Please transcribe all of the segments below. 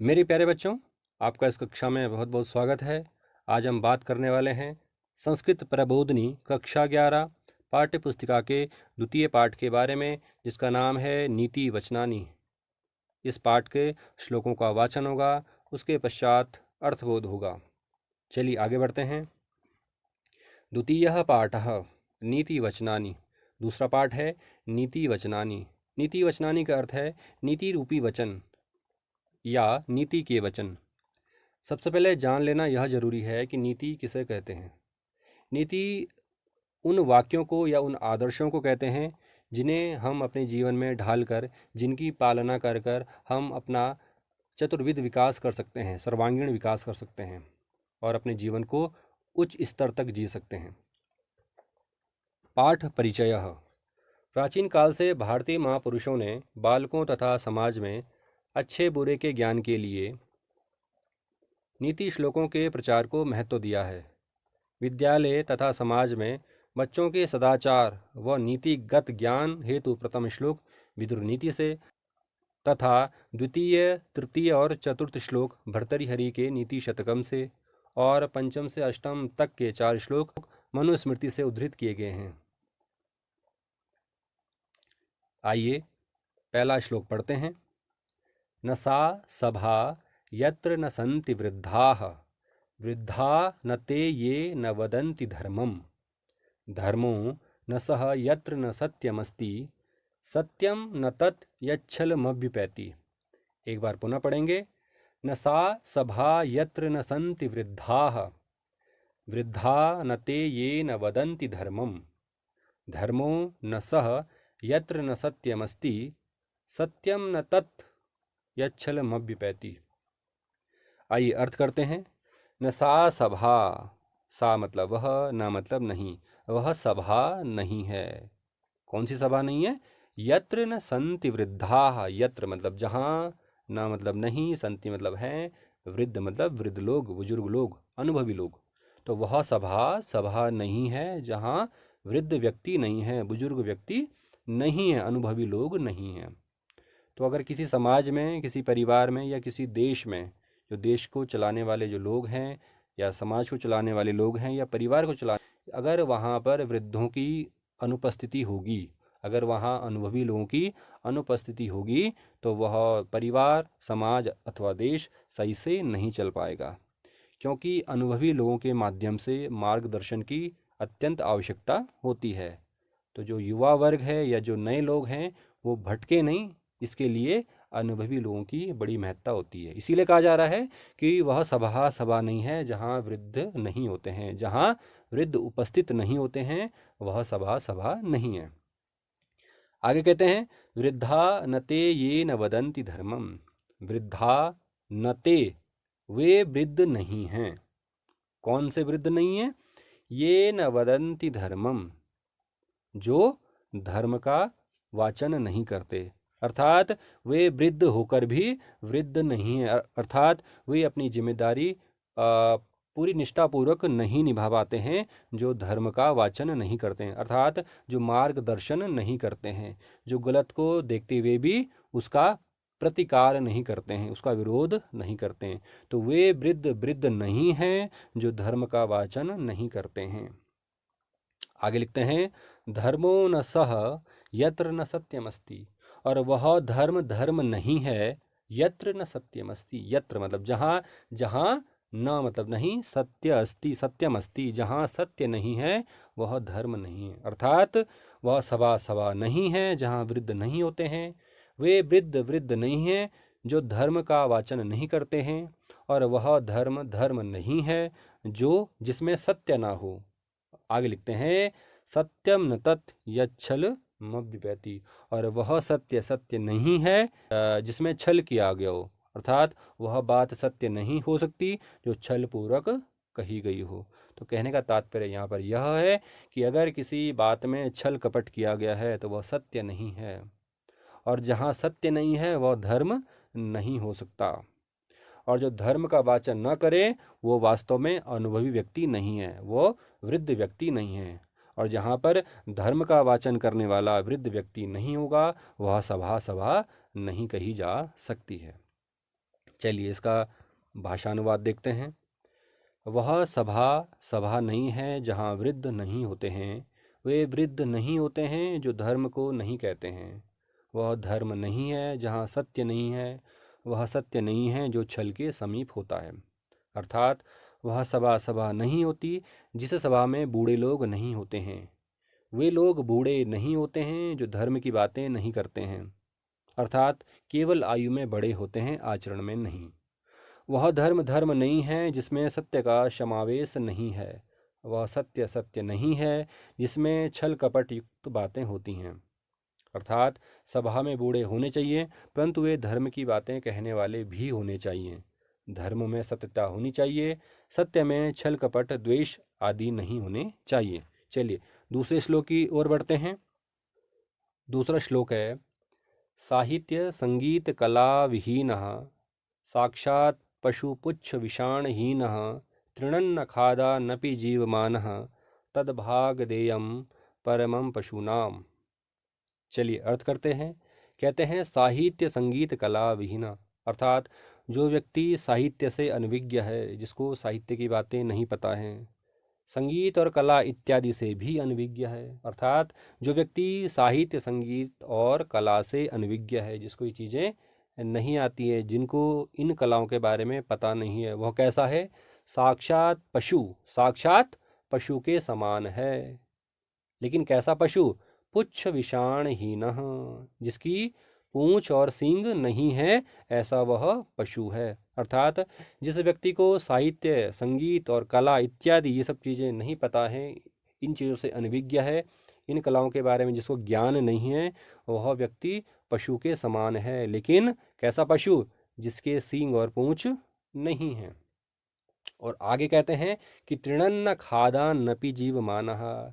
मेरे प्यारे बच्चों, आपका इस कक्षा में बहुत बहुत स्वागत है। आज हम बात करने वाले हैं संस्कृत प्रबोधिनी कक्षा 11 पाठ्य पुस्तिका के द्वितीय पाठ के बारे में, जिसका नाम है नीति वचनानी। इस पाठ के श्लोकों का वाचन होगा, उसके पश्चात अर्थबोध होगा। चलिए आगे बढ़ते हैं। द्वितीयः पाठः नीति वचनानी। दूसरा पाठ है नीति वचनानी। नीति वचनानी का अर्थ है नीति रूपी वचन या नीति के वचन। सबसे पहले जान लेना यह जरूरी है कि नीति किसे कहते हैं। नीति उन वाक्यों को या उन आदर्शों को कहते हैं जिन्हें हम अपने जीवन में ढालकर, जिनकी पालना कर कर हम अपना चतुर्विध विकास कर सकते हैं, सर्वांगीण विकास कर सकते हैं और अपने जीवन को उच्च स्तर तक जी सकते हैं। पाठ परिचय। प्राचीन काल से भारतीय महापुरुषों ने बालकों तथा समाज में अच्छे बुरे के ज्ञान के लिए नीति श्लोकों के प्रचार को महत्व दिया है। विद्यालय तथा समाज में बच्चों के सदाचार व नीतिगत ज्ञान हेतु प्रथम श्लोक विदुर नीति से तथा द्वितीय, तृतीय और चतुर्थ श्लोक भर्तृहरि के नीति शतकम से और पंचम से अष्टम तक के 4 श्लोक मनुस्मृति से उद्धृत किए गए हैं। आइए पहला श्लोक पढ़ते हैं। न सा सभा यत्र न सन्ति वृद्धाः वृद्धा न ते ये न वदन्ति धर्मम् धर्मो न सह यत्र न सत्यमस्ति सत्यम न तत् यच्छलमभ्युपैति। एक बार पुनः पढ़ेंगे। न सा सभा यत्र न सन्ति वृद्धाः वृद्धा न ते ये न वदन्ति धर्मम् धर्मो न सह यत्र न सत्यमस्ति सत्यम न तत् यच्छलमभ्युपैति। आइए अर्थ करते हैं। न सा सभा, सा मतलब वह, न मतलब नहीं, वह सभा नहीं है। कौन सी सभा नहीं है? यत्र न संति वृद्धा, यत्र मतलब जहाँ, न मतलब नहीं, संति मतलब है, वृद्ध मतलब वृद्ध लोग, बुजुर्ग लोग, अनुभवी लोग। तो वह सभा सभा नहीं है जहाँ वृद्ध व्यक्ति नहीं है, बुजुर्ग व्यक्ति नहीं है, अनुभवी लोग नहीं हैं। तो अगर किसी समाज में, किसी परिवार में या किसी देश में, जो देश को चलाने वाले जो लोग हैं या समाज को चलाने वाले लोग हैं या परिवार को अगर वहाँ पर वृद्धों की अनुपस्थिति होगी, अगर वहाँ अनुभवी लोगों की अनुपस्थिति होगी, तो वह परिवार, समाज अथवा देश सही से नहीं चल पाएगा। क्योंकि अनुभवी लोगों के माध्यम से मार्गदर्शन की अत्यंत आवश्यकता होती है। तो जो युवा वर्ग है या जो नए लोग हैं वो भटके नहीं, इसके लिए अनुभवी लोगों की बड़ी महत्ता होती है। इसीलिए कहा जा रहा है कि वह सभा सभा नहीं है जहाँ वृद्ध नहीं होते हैं, जहाँ वृद्ध उपस्थित नहीं होते हैं, वह सभा सभा नहीं है। आगे कहते हैं वृद्धा नते ये न वदन्ति धर्मम। वृद्धा नते, वे वृद्ध नहीं हैं। कौन से वृद्ध नहीं हैं? ये न वदन्ति धर्मम, जो धर्म का वाचन नहीं करते, अर्थात वे वृद्ध होकर भी वृद्ध नहीं है, अर्थात वे अपनी जिम्मेदारी पूरी निष्ठापूर्वक नहीं निभा पाते हैं, जो धर्म का वाचन नहीं करते हैं, अर्थात जो मार्गदर्शन नहीं करते हैं, जो गलत को देखते हुए भी उसका प्रतिकार नहीं करते हैं, उसका विरोध नहीं करते हैं। तो वे वृद्ध वृद्ध नहीं हैं जो धर्म का वाचन नहीं करते हैं। आगे लिखते हैं धर्मो न सह यत्र न सत्यमस्ति, और वह धर्म धर्म नहीं है यत्र न सत्यमस्ति। यत्र मतलब जहाँ, जहाँ न मतलब नहीं, सत्य अस्ति सत्यम अस्ति, जहाँ सत्य नहीं है वह धर्म नहीं है, अर्थात वह सभा सभा नहीं है जहाँ वृद्ध नहीं होते हैं, वे वृद्ध वृद्ध नहीं हैं जो धर्म का वाचन नहीं करते हैं, और वह धर्म धर्म नहीं है जो जिसमें सत्य ना हो। आगे लिखते हैं सत्यम न तत् यच्छल मभ्युपैति, और वह सत्य सत्य नहीं है जिसमें छल किया गया हो, अर्थात वह बात सत्य नहीं हो सकती जो छल पूर्वक कही गई हो। तो कहने का तात्पर्य यहाँ पर यह है कि अगर किसी बात में छल कपट किया गया है तो वह सत्य नहीं है, और जहाँ सत्य नहीं है वह धर्म नहीं हो सकता। और जो धर्म का वाचन न करे वो वास्तव में अनुभवी व्यक्ति नहीं है, वो वृद्ध व्यक्ति नहीं है। और जहाँ पर धर्म का वाचन करने वाला वृद्ध व्यक्ति नहीं होगा, वह सभा सभा नहीं कही जा सकती है। चलिए इसका भाषानुवाद देखते हैं। वह सभा सभा नहीं है जहाँ वृद्ध नहीं होते हैं, वे वृद्ध नहीं होते हैं जो धर्म को नहीं कहते हैं। वह धर्म नहीं है जहाँ सत्य नहीं है, वह सत्य नहीं है जो छल के समीप होता है। अर्थात वह सभा सभा नहीं होती जिस सभा में बूढ़े लोग नहीं होते हैं, वे लोग बूढ़े नहीं होते हैं जो धर्म की बातें नहीं करते हैं। अर्थात केवल आयु में बड़े होते हैं, आचरण में नहीं। वह धर्म धर्म नहीं है जिसमें सत्य का समावेश नहीं है, वह सत्य सत्य नहीं है जिसमें छल कपट युक्त बातें होती हैं। अर्थात सभा में बूढ़े होने चाहिए, परंतु वे धर्म की बातें कहने वाले भी होने चाहिए। धर्म में सत्यता होनी चाहिए, सत्य में छल कपट द्वेष आदि नहीं होने चाहिए। चलिए दूसरे श्लोक की ओर बढ़ते हैं। दूसरा श्लोक है, साहित्य संगीत कला विहीनः साक्षात् पशुपुच्छ विषाणहीनः तृणन्न खादा नपि जीवमानः तद्भागदेयं परमं पशूनाम। चलिए अर्थ करते हैं। कहते हैं साहित्य संगीत कला विहीना, अर्थात जो व्यक्ति साहित्य से अनभिज्ञ है, जिसको साहित्य की बातें नहीं पता हैं, संगीत और कला इत्यादि से भी अनभिज्ञ है। अर्थात जो व्यक्ति साहित्य संगीत और कला से अनभिज्ञ है, जिसको ये चीज़ें नहीं आती है, जिनको इन कलाओं के बारे में पता नहीं है, वह कैसा है? साक्षात पशु, साक्षात पशु के समान है। लेकिन कैसा पशु? पुच्छ विषाणहीन, जिसकी पूंछ और सींग नहीं है, ऐसा वह पशु है। अर्थात जिस व्यक्ति को साहित्य संगीत और कला इत्यादि ये सब चीज़ें नहीं पता हैं, इन चीज़ों से अनभिज्ञ है, इन कलाओं के बारे में जिसको ज्ञान नहीं है, वह व्यक्ति पशु के समान है। लेकिन कैसा पशु? जिसके सींग और पूंछ नहीं है। और आगे कहते हैं कि तृणन्न खादा नपि जीवमानः,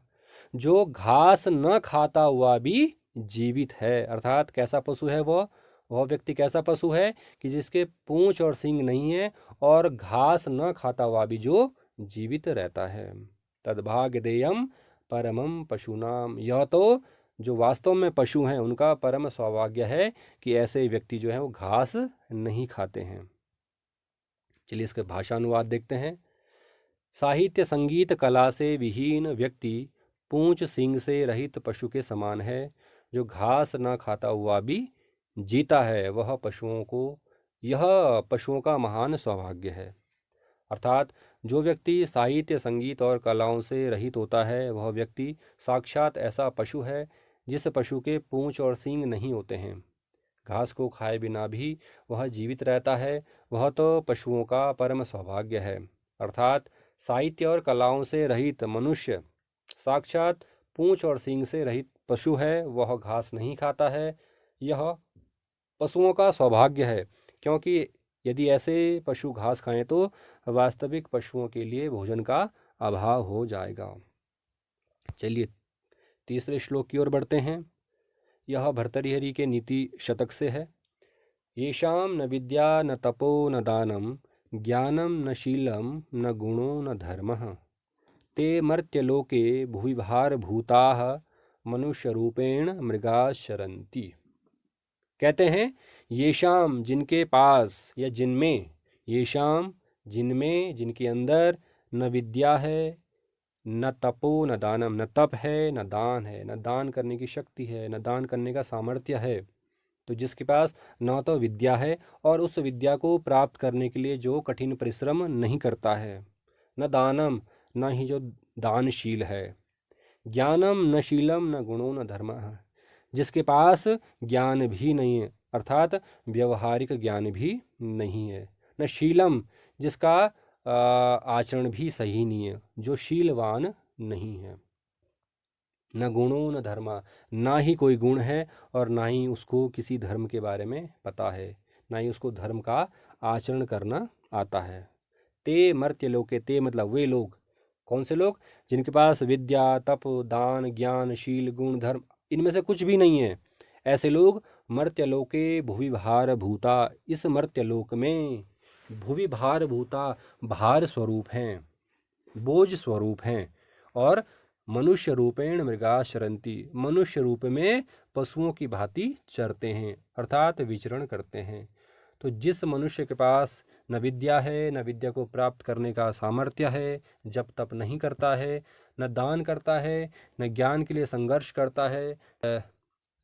जो घास न खाता हुआ भी जीवित है। अर्थात कैसा पशु है वह व्यक्ति कैसा पशु है कि जिसके पूंछ और सींग नहीं है और घास न खाता हुआ भी जो जीवित रहता है। तद्भाग्यदेयम परमम पशुनाम, यह तो जो वास्तव में पशु हैं उनका परम सौभाग्य है कि ऐसे व्यक्ति जो हैं वो घास नहीं खाते हैं। चलिए इसके भाषानुवाद देखते हैं। साहित्य संगीत कला से विहीन व्यक्ति पूंछ सींग से रहित पशु के समान है, जो घास न खाता हुआ भी जीता है। वह यह पशुओं का महान सौभाग्य है। अर्थात जो व्यक्ति साहित्य संगीत और कलाओं से रहित होता है, वह व्यक्ति साक्षात ऐसा पशु है जिस पशु के पूंछ और सींग नहीं होते हैं। घास को खाए बिना भी वह जीवित रहता है, वह तो पशुओं का परम सौभाग्य है। अर्थात साहित्य और कलाओं से रहित मनुष्य साक्षात पूंछ और सींग से रहित पशु है, वह घास नहीं खाता है। यह पशुओं का सौभाग्य है, क्योंकि यदि ऐसे पशु घास खाएं तो वास्तविक पशुओं के लिए भोजन का अभाव हो जाएगा। चलिए तीसरे श्लोक की ओर बढ़ते हैं। यह भर्तृहरि के नीति शतक से है। येषां न विद्या न तपो न दानम ज्ञानम न शीलम न गुणो न धर्मः ते मर्त्यलोके भुविभार भूताः मनुष्य रूपेण मृगा शरन्ति। कहते हैं येषाम, जिनके पास या जिनमें, येषाम जिनमें, जिनके अंदर न विद्या है न तपो न दानम, न तप है न दान है, न दान करने की शक्ति है, न दान करने का सामर्थ्य है। तो जिसके पास न तो विद्या है और उस विद्या को प्राप्त करने के लिए जो कठिन परिश्रम नहीं करता है, न दानम, न ही जो दानशील है, ज्ञानम न शीलम न गुणो न धर्म, जिसके पास ज्ञान भी नहीं है, अर्थात व्यवहारिक ज्ञान भी नहीं है, न शीलम, जिसका आचरण भी सही नहीं है, जो शीलवान नहीं है, न गुणों न धर्मा, ना ही कोई गुण है और ना ही उसको किसी धर्म के बारे में पता है, ना ही उसको धर्म का आचरण करना आता है। ते मर्त्य लोके, ते मतलब वे लोग, कौन से लोग? जिनके पास विद्या तप दान ज्ञान शील गुण धर्म इनमें से कुछ भी नहीं है। ऐसे लोग मर्त्यलोके भुवि भार भूता, इस मर्त्यलोक में भुवि भार भूता, भार स्वरूप हैं, बोझ स्वरूप हैं, और मनुष्य रूपेण मृगा शरंती, मनुष्य रूप में पशुओं की भांति चरते हैं, अर्थात विचरण करते हैं। तो जिस मनुष्य के पास न विद्या है, न विद्या को प्राप्त करने का सामर्थ्य है, जप तप नहीं करता है, न दान करता है, न ज्ञान के लिए संघर्ष करता है,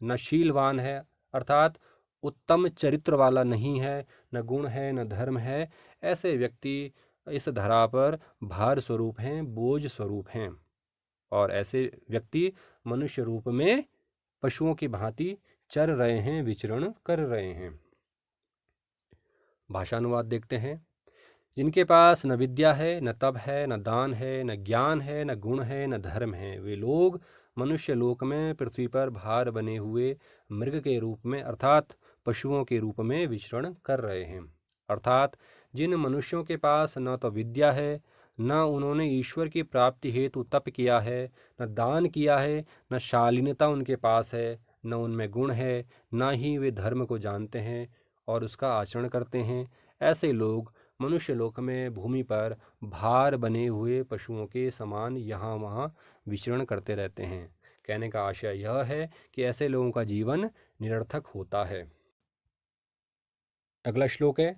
न शीलवान है अर्थात उत्तम चरित्र वाला नहीं है, न गुण है, न धर्म है, ऐसे व्यक्ति इस धरा पर भार स्वरूप हैं, बोझ स्वरूप हैं। और ऐसे व्यक्ति मनुष्य रूप में पशुओं की भांति चर रहे हैं, विचरण कर रहे हैं। भाषानुवाद देखते हैं। जिनके पास न विद्या है, न तप है, न दान है, न ज्ञान है, न गुण है, न धर्म है, वे लोग मनुष्य लोक में पृथ्वी पर भार बने हुए मृग के रूप में अर्थात पशुओं के रूप में विचरण कर रहे हैं। अर्थात जिन मनुष्यों के पास न तो विद्या है, न उन्होंने ईश्वर की प्राप्ति हेतु तप किया है, न दान किया है, न शालीनता उनके पास है, न उनमें गुण है, न ही वे धर्म को जानते हैं और उसका आचरण करते हैं, ऐसे लोग मनुष्य लोक में भूमि पर भार बने हुए पशुओं के समान यहाँ वहाँ विचरण करते रहते हैं। कहने का आशय यह है कि ऐसे लोगों का जीवन निरर्थक होता है। अगला श्लोक है।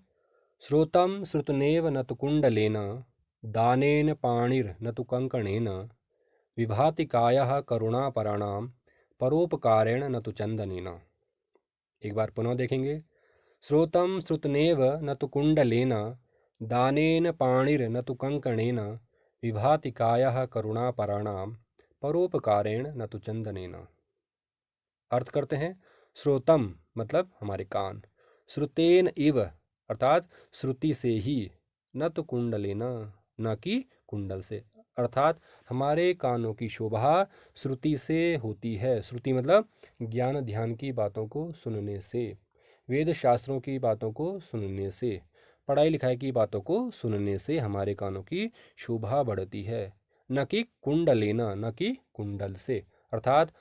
श्रोतम श्रुतनेव न तु कुंडलेन दानेन पाणिर न तु कंकणेन विभाति कायः करुणापराणाम परोपकारेण न तु चंदनेन। एक बार पुनः देखेंगे। श्रोतम श्रुतनेव न तु कुंडलेन दानेन पाणिर न तु कंकणेन विभाति कायः करुणापराणाम परोपकारेण न तु चंदनेन। अर्थ करते हैं। श्रोतम मतलब हमारे कान, श्रुतेन इव अर्थात श्रुति से ही, न तो कुंडलेन न कि कुंडल से, अर्थात हमारे कानों की शोभा श्रुति से होती है। श्रुति मतलब ज्ञान ध्यान की बातों को सुनने से, वेद शास्त्रों की बातों को सुनने से, पढ़ाई लिखाई की बातों को सुनने से हमारे कानों की शोभा बढ़ती है, न कि कुंडलेन न कि कुंडल से। अर्थात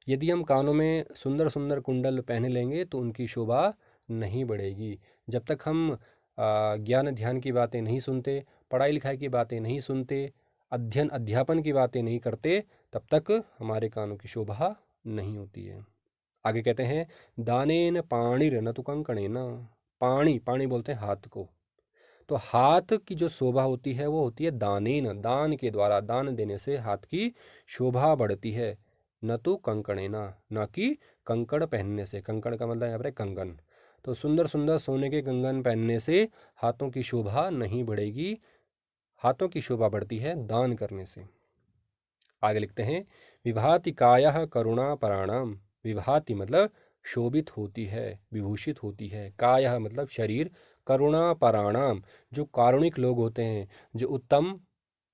यदि हम कानों में सुंदर सुंदर कुंडल पहन लेंगे तो उनकी शोभा नहीं बढ़ेगी। जब तक हम ज्ञान ध्यान की बातें नहीं सुनते, पढ़ाई लिखाई की बातें नहीं सुनते, अध्ययन अध्यापन की बातें नहीं करते, तब तक हमारे कानों की शोभा नहीं होती है। आगे कहते हैं दानेन पाणिर न तु कंकणेन। पाणी, पाणी बोलते हैं हाथ को, तो हाथ की जो शोभा होती है वो होती है दानेन, दान के द्वारा, दान देने से हाथ की शोभा बढ़ती है। न तो कंकणेन, न कि कंकड़ पहनने से। कंकड़ का मतलब यहाँ पर कंगन। तो सुंदर सुंदर सोने के कंगन पहनने से हाथों की शोभा नहीं बढ़ेगी, हाथों की शोभा बढ़ती है दान करने से। आगे लिखते हैं विभाति कायः करुणा पराणाम। विभाति मतलब शोभित होती है, विभूषित होती है। कायः मतलब शरीर, करुणा पराणाम जो कारुणिक लोग होते हैं, जो उत्तम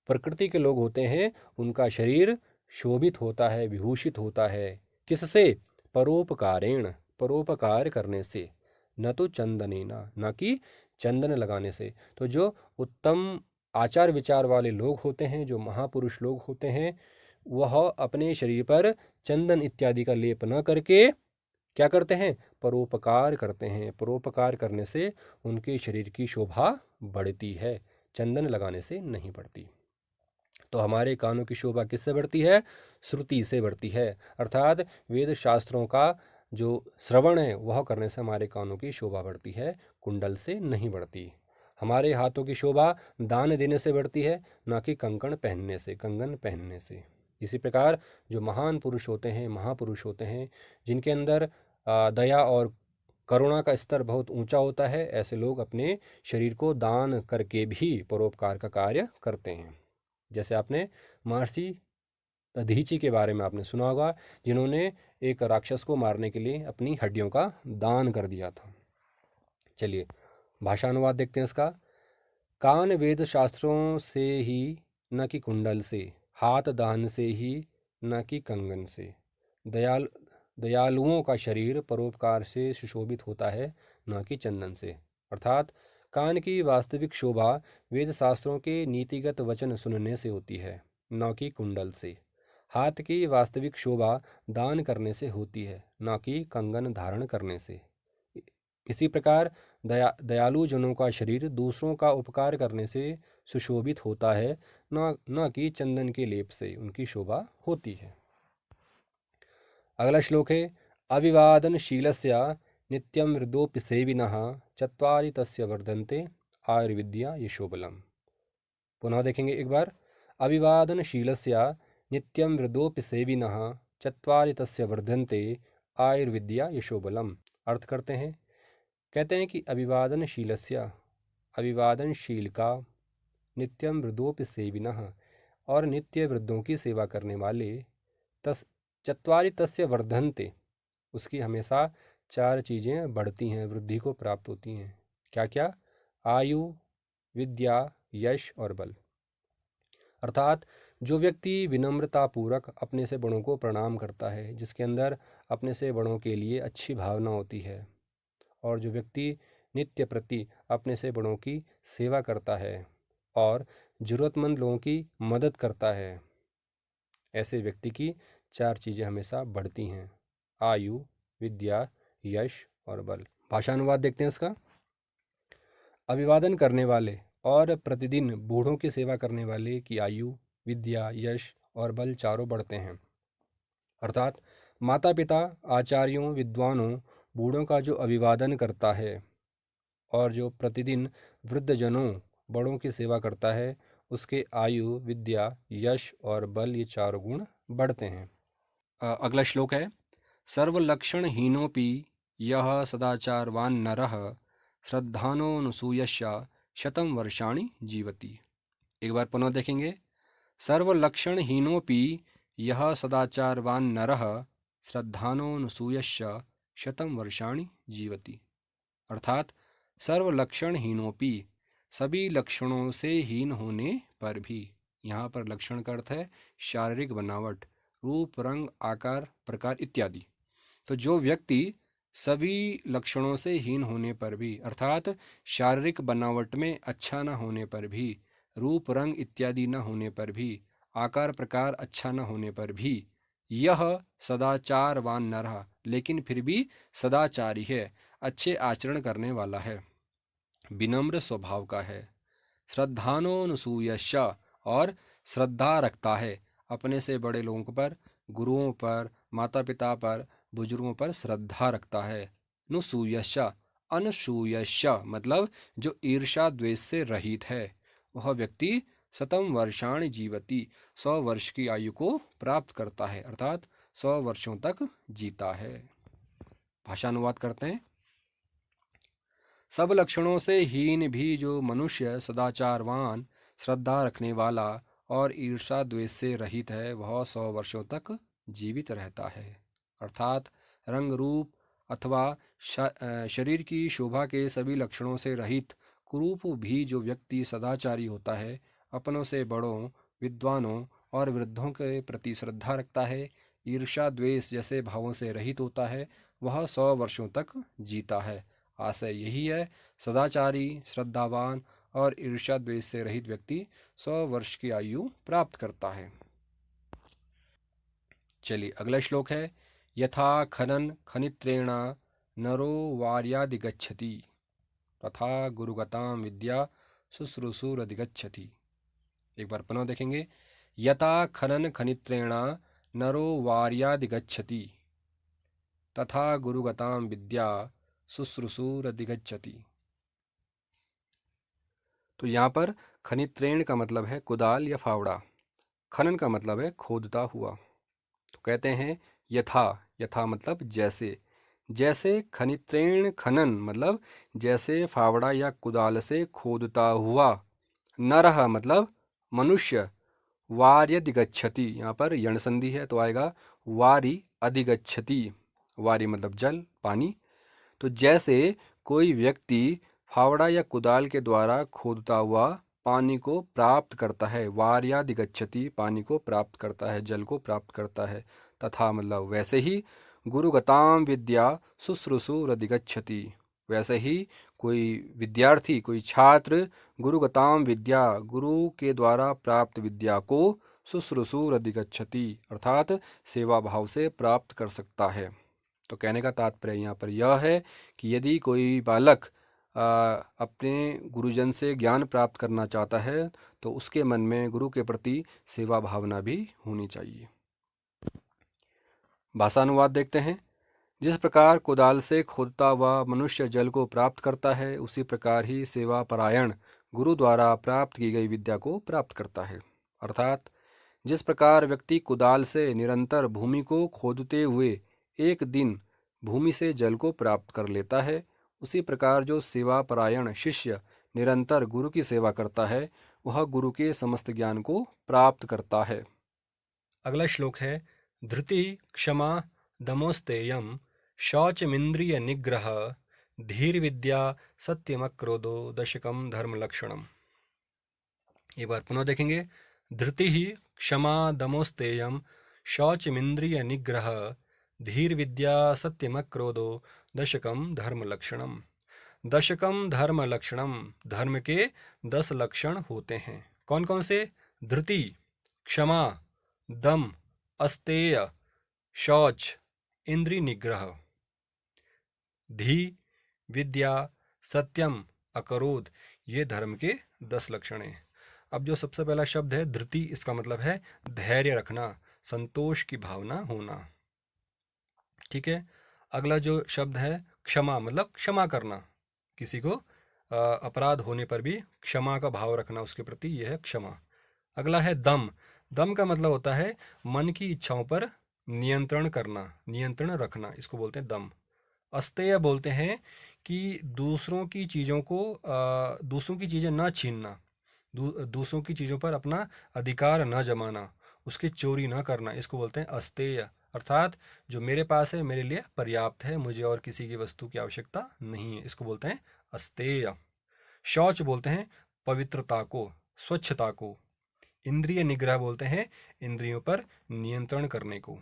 प्रकृति के लोग होते हैं, उनका शरीर शोभित होता है, विभूषित होता है। किससे? परोपकारेण, परोपकार करने से। न तो चंदनेन, न कि चंदन लगाने से। तो जो उत्तम आचार विचार वाले लोग होते हैं, जो महापुरुष लोग होते हैं, वह अपने शरीर पर चंदन इत्यादि का लेप न करके क्या करते हैं? परोपकार करते हैं। परोपकार करने से उनके शरीर की शोभा बढ़ती है, चंदन लगाने से नहीं बढ़ती। तो हमारे कानों की शोभा किससे बढ़ती है? श्रुति से बढ़ती है। अर्थात वेद शास्त्रों का जो श्रवण है वह करने से हमारे कानों की शोभा बढ़ती है, कुंडल से नहीं बढ़ती। हमारे हाथों की शोभा दान देने से बढ़ती है, ना कि कंकण पहनने से, कंगन पहनने से। इसी प्रकार जो महान पुरुष होते हैं, महापुरुष होते हैं, जिनके अंदर दया और करुणा का स्तर बहुत ऊंचा होता है, ऐसे लोग अपने शरीर को दान करके भी परोपकार का कार्य करते हैं। जैसे आपने महर्षि दधीची के बारे में आपने सुना होगा, जिन्होंने एक राक्षस को मारने के लिए अपनी हड्डियों का दान कर दिया था। चलिए भाषानुवाद देखते हैं इसका। कान वेद शास्त्रों से ही, न कि कुंडल से। हाथ दान से ही, न कि कंगन से। दयालुओं का शरीर परोपकार से सुशोभित होता है, न कि चंदन से। अर्थात कान की वास्तविक शोभा वेद शास्त्रों के नीतिगत वचन सुनने से होती है, न कि कुंडल से। हाथ की वास्तविक शोभा दान करने से होती है, न कि कंगन धारण करने से। इसी प्रकार दयालु जनों का शरीर दूसरों का उपकार करने से सुशोभित होता है, न कि चंदन के लेप से उनकी शोभा होती है। अगला श्लोक है अविवादनशीलस्य नित्यं वृद्धोऽपि सेविनः चत्वारि तस्य वर्धन्ते आयुर्विद्या यशोबलम्। पुनः देखेंगे एक बार। अभिवादनशीलस्य नित्यं वृद्धोऽपि सेविनः चत्वारि तस्य वर्धन्ते आयुर्विद्या यशोबलम्। अर्थ करते हैं, कहते हैं कि अभिवादनशीलस्य, अभिवादनशील का, नित्यम वृद्धोपि सेविनः, और नित्य वृद्धों की सेवा करने वाले, तस चत्वारि तस्य वर्धन्ते, उसकी हमेशा चार चीज़ें बढ़ती हैं, वृद्धि को प्राप्त होती हैं। क्या क्या? आयु, विद्या, यश और बल। अर्थात जो व्यक्ति विनम्रतापूर्वक अपने से बड़ों को प्रणाम करता है, जिसके अंदर अपने से बड़ों के लिए अच्छी भावना होती है, और जो व्यक्ति नित्य प्रति अपने से बड़ों की सेवा करता है और ज़रूरतमंद लोगों की मदद करता है, ऐसे व्यक्ति की चार चीज़ें हमेशा बढ़ती हैं: आयु, विद्या, यश और बल। भाषानुवाद देखते हैं इसका। अभिवादन करने वाले और प्रतिदिन बूढ़ों की सेवा करने वाले की आयु, विद्या, यश और बल चारों बढ़ते हैं। अर्थात माता पिता, आचार्यों, विद्वानों, बूढ़ों का जो अभिवादन करता है और जो प्रतिदिन वृद्धजनों, बड़ों की सेवा करता है, उसके आयु, विद्या, यश और बल, ये चारों गुण बढ़ते हैं। अगला श्लोक है, सर्वलक्षणहीनोऽपि यः सदाचारवान् नरः श्रद्धानोऽनसूयश्च शतं वर्षाणि जीवति। एक बार पुनः देखेंगे। सर्वलक्षणहीनोऽपि यः सदाचारवान् नरः श्रद्धानोऽनसूयश्च शतं वर्षाणि जीवति। अर्थात सर्वलक्षणहीनोऽपि, सभी लक्षणों से हीन होने पर भी, यहाँ पर लक्षण का अर्थ है शारीरिक बनावट, रूप, रंग, आकार, प्रकार इत्यादि। तो जो व्यक्ति सभी लक्षणों से हीन होने पर भी, अर्थात शारीरिक बनावट में अच्छा न होने पर भी, रूप, रंग इत्यादि न होने पर भी, आकार प्रकार अच्छा न होने पर भी, यह सदाचारवान न रहा, लेकिन फिर भी सदाचारी है, अच्छे आचरण करने वाला है, विनम्र स्वभाव का है, श्रद्धानोऽनसूयश्च, और श्रद्धा रखता है अपने से बड़े लोगों पर, गुरुओं पर, माता पिता पर, बुजुर्गों पर श्रद्धा रखता है। नुसूयश्च, अनसूयश्च मतलब जो ईर्षा द्वेष से रहित है, वह व्यक्ति शतम वर्षाणि जीवति, 100 वर्ष की आयु को प्राप्त करता है, अर्थात 100 वर्षों तक जीता है। भाषानुवाद करते हैं। सब लक्षणों से हीन भी जो मनुष्य सदाचारवान, श्रद्धा रखने वाला और ईर्षा द्वेष से रहित है, वह 100 वर्षों तक जीवित रहता है। अर्थात रंग रूप अथवा शरीर की शोभा के सभी लक्षणों से रहित कुरूप भी जो व्यक्ति सदाचारी होता है, अपनों से बड़ों, विद्वानों और वृद्धों के प्रति श्रद्धा रखता है, ईर्षा द्वेष जैसे भावों से रहित होता है, वह 100 वर्षों तक जीता है। आशय यही है, सदाचारी, श्रद्धावान और ईर्ष्या द्वेष से रहित व्यक्ति 100 वर्ष की आयु प्राप्त करता है। चलिए अगला श्लोक है, यथा खनन खनित्रेण नरो वार्यादिगच्छति तथा गुरुगतां विद्या शुश्रूषुरधिगच्छति। एक बार पुनः देखेंगे। यथा खनन खनित्रेण नरो वार्यादिगच्छति तथा गुरुगतां विद्या शुश्रूषुरधिगच्छति। तो यहाँ पर खनित्रेण का मतलब है कुदाल या फावड़ा, खनन का मतलब है खोदता हुआ। तो कहते हैं यथा, यथा मतलब जैसे, जैसे खनित्रेण खनन मतलब जैसे फावड़ा या कुदाल से खोदता हुआ, नरः मतलब मनुष्य, वार्यधिगच्छति, यहाँ पर यण संधि है तो आएगा वारी अधिगच्छति, वारी मतलब जल, पानी। तो जैसे कोई व्यक्ति फावड़ा या कुदाल के द्वारा खोदता हुआ पानी को प्राप्त करता है, वार्याधिगच्छति पानी को प्राप्त करता है, जल को प्राप्त करता है, तथा मतलब वैसे ही गुरुगताम विद्या शुश्रूषुरधिगच्छति, वैसे ही कोई विद्यार्थी, कोई छात्र गुरुगताम विद्या, गुरु के द्वारा प्राप्त विद्या को शुश्रूषुरधिगच्छति अर्थात सेवा भाव से प्राप्त कर सकता है। तो कहने का तात्पर्य यहाँ पर यह है कि यदि कोई बालक अपने गुरुजन से ज्ञान प्राप्त करना चाहता है तो उसके मन में गुरु के प्रति सेवा भावना भी होनी चाहिए। भाषानुवाद देखते हैं। जिस प्रकार कुदाल से खोदता हुआ मनुष्य जल को प्राप्त करता है, उसी प्रकार ही सेवा परायण गुरु द्वारा प्राप्त की गई विद्या को प्राप्त करता है। अर्थात जिस प्रकार व्यक्ति कुदाल से निरंतर भूमि को खोदते हुए एक दिन भूमि से जल को प्राप्त कर लेता है, उसी प्रकार जो सेवा परायण शिष्य निरंतर गुरु की सेवा करता है, वह गुरु के समस्त ज्ञान को प्राप्त करता है। अगला श्लोक है धृति क्षमा दमोस्तेयम शौचमिंद्रिय निग्रह धीर विद्या सत्यमक्रोधो दशकम धर्म लक्षणम। एक बार पुनः देखेंगे। धृति ही क्षमा दमोस्तेयम शौचमिंद्रिय निग्रह धीर विद्या सत्यमक्रोधो दशकम धर्म लक्षणम। दशकम धर्म लक्षणम, धर्म के 10 लक्षण होते हैं। कौन कौन से? धृति, क्षमा, दम, अस्तेय, शौच, इंद्रिय निग्रह, धी, विद्या, सत्यम, अकरोध, ये धर्म के 10 लक्षण हैं। अब जो सबसे पहला शब्द है धृति, इसका मतलब है धैर्य रखना, संतोष की भावना होना। ठीक है। अगला जो शब्द है क्षमा, मतलब क्षमा करना, किसी को अपराध होने पर भी क्षमा का भाव रखना उसके प्रति, यह है क्षमा। अगला है दम। दम का मतलब होता है मन की इच्छाओं पर नियंत्रण करना, नियंत्रण रखना, इसको बोलते हैं दम। अस्तेय बोलते हैं कि दूसरों की चीज़ों को दूसरों की चीज़ें ना छीनना, दूसरों की चीज़ों पर अपना अधिकार न जमाना, उसकी चोरी न करना, इसको बोलते हैं अस्तेय। अर्थात जो मेरे पास है मेरे लिए पर्याप्त है, मुझे और किसी की वस्तु की आवश्यकता नहीं है, इसको बोलते हैं अस्तेय। शौच बोलते हैं पवित्रता को, स्वच्छता को। इंद्रिय निग्रह बोलते हैं इंद्रियों पर नियंत्रण करने को।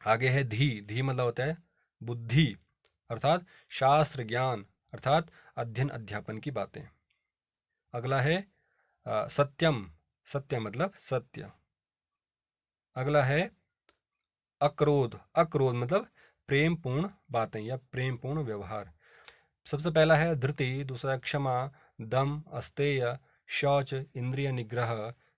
आगे है धी। धी मतलब होता है बुद्धि, अर्थात शास्त्र ज्ञान, अर्थात अध्ययन अध्यापन की बातें। अगला है सत्यम। सत्य मतलब सत्य। अगला है अक्रोध। अक्रोध मतलब प्रेम पूर्ण बातें या प्रेम पूर्ण व्यवहार। सबसे पहला है धृति, दूसरा क्षमा, दम, अस्तेय, शौच, इंद्रिय निग्रह,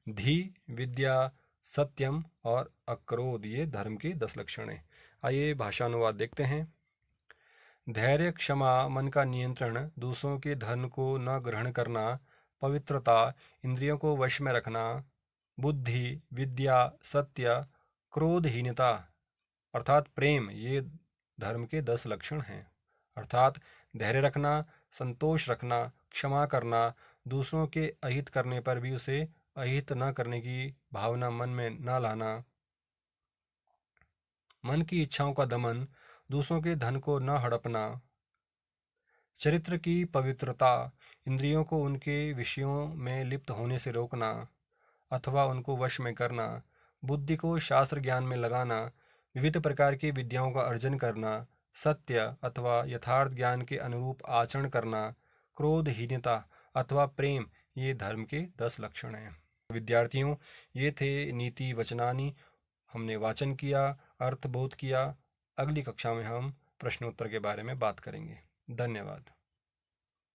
धी, विद्या, सत्यम और अक्रोध, ये धर्म के 10 लक्षण हैं। आइए भाषानुवाद देखते हैं। धैर्य, क्षमा, मन का नियंत्रण, दूसरों के धन को न ग्रहण करना, पवित्रता, इंद्रियों को वश में रखना, बुद्धि, विद्या, सत्य, क्रोधहीनता अर्थात प्रेम, ये धर्म के 10 लक्षण हैं। अर्थात धैर्य रखना, संतोष रखना, क्षमा करना, दूसरों के अहित करने पर भी उसे अहित न करने की भावना मन में न लाना, मन की इच्छाओं का दमन, दूसरों के धन को न हड़पना, चरित्र की पवित्रता, इंद्रियों को उनके विषयों में लिप्त होने से रोकना अथवा उनको वश में करना, बुद्धि को शास्त्र ज्ञान में लगाना, विविध प्रकार की विद्याओं का अर्जन करना, सत्य अथवा यथार्थ ज्ञान के अनुरूप आचरण करना, क्रोधहीनता अथवा प्रेम, ये धर्म के 10 लक्षण हैं। विद्यार्थियों, ये थे नीति वचनानि। हमने वाचन किया, अर्थबोध किया। अगली कक्षा में हम प्रश्नोत्तर के बारे में बात करेंगे। धन्यवाद।